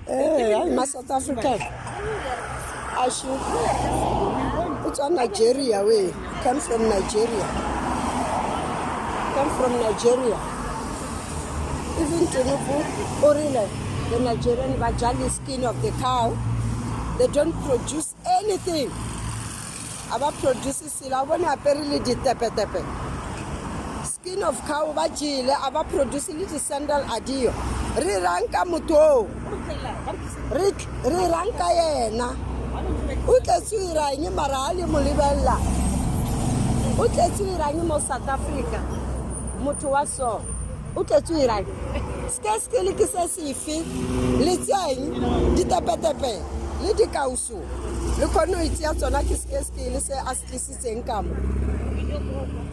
I'm a South African. It's on Nigeria way. Come from Nigeria. Even Tinubu, Orile, the Nigerian Bajali skin of the cow, they don't produce anything. Aba produces sila bona apparently di tepe. Skin of cow bajile aba produce little sandal adio. Ri ranka muto. Ri ranka yena. Utletswira ngi marali mulibella. Utletswira ngi mo South Africa. Mutu wa so. Utletswira. Skeskele ke se sifi. Le tseng di tepe. Le di kausu. Le kono itsia tsona ke skeskele se aslisitseng ka mo.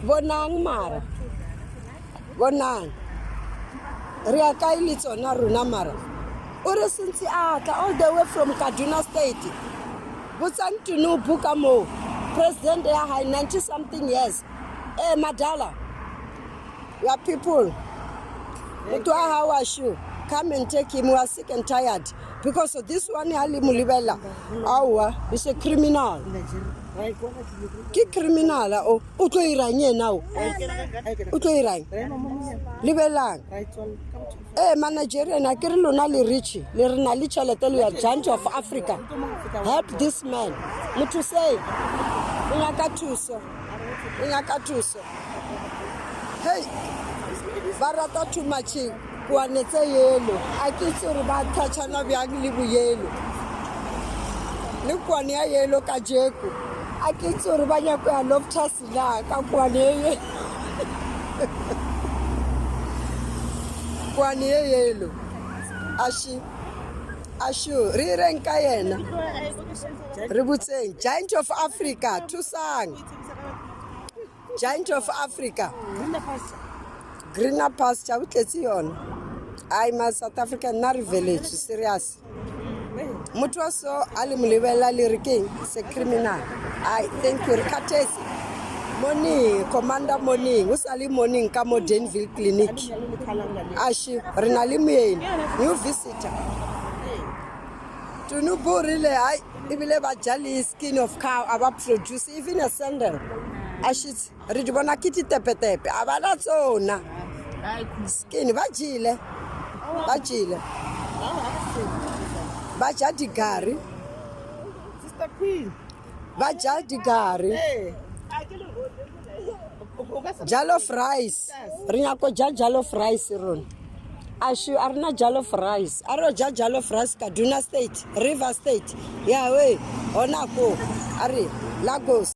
Bonang mara. Bonang. Re a ka ile tsona rona mara. Ore sentse atla all the way from Kaduna State. Butsang Tinubu ka mo. President ya high 90 something years. Madala. Your people. How are you? Come and take him. We are sick and tired. Because of this one, Ali Mulibella. He's a criminal. Ki criminal o utlo iranye now. Utlo iranye. Libelang. Manager na kere lona le rich. Le rena le tšhelete le ya Giant of Africa. Help this man. Mutu say. Ngaka thuso. Hey. Barata too much. Kwanetse yelo. Akitse re ba thatshana byang le buyelo. Le kwane ya yelo ka jeko. Akitse re ba nya ko ya love tasila ka kwane. Kwane yelo. Ashu re renka yena. Re butseng Giant of Africa Tusang. Giant of Africa. Greener pasture utletsi yona. I'm a South African Nari village serious. Mutu so ali mulibela liriking se criminal. I thank you Katesi. Morning, Commander Morning. Usali morning ka mo Denville Clinic. Ashi renali new visitor. Tinubu really I ibile bajali skin of cow aba produce even a sandal. Ashi ridibona kiti tepe. Abana tsona. Skin bajile. Bajadi gari. Sister Queen. Bajadi gari. Jollof rice. Rinyako jollof rice ron. Ashu arna jollof rice. Aro jollof rice Kaduna State, River State. Yeah we. Onako. Ari Lagos.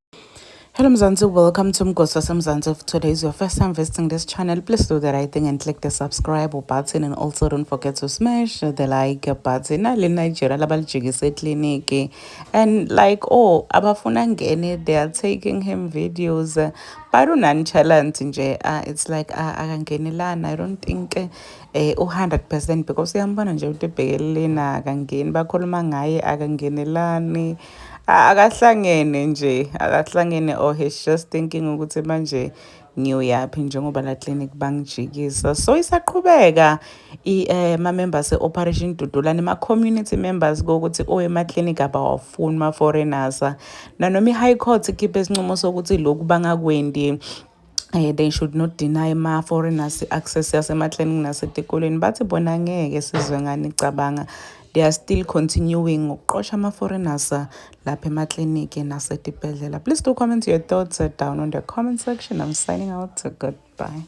Hello Mzansi, welcome to Mgosa Mzansi. If today is your first time visiting this channel, please do the right thing and click the subscribe button, and also don't forget to smash the like button. Nigeria labalijikise clinic and like abafuna ngene, they are taking him videos but unanchalant nje it's like akangenelana. I don't think 100% because uyambona nje ukuthi ebhekelelena akangeni, bakhuluma ngaye akangenelani. Akahlangene or he's just thinking ukuthi manje ngiyaphi njengoba la clinic bangijikisa. So isaqhubeka ma-members e-Operation Dudulane, ma-community members kokuthi ema clinic abawafuni ma-foreigners, nanoma i-High Court ikhiphe isinqumo sokuthi lokhu bangakwendi. They should not deny ma-foreigners access yasema-clinic nasetikolweni, bathi bona ngeke sizwe ngani cabanga. They are still continuing ukuqosha ama-foreigners lapha emakliniki nasetibhedlela. Please do comment your thoughts down on the comment section. I'm signing out. Goodbye.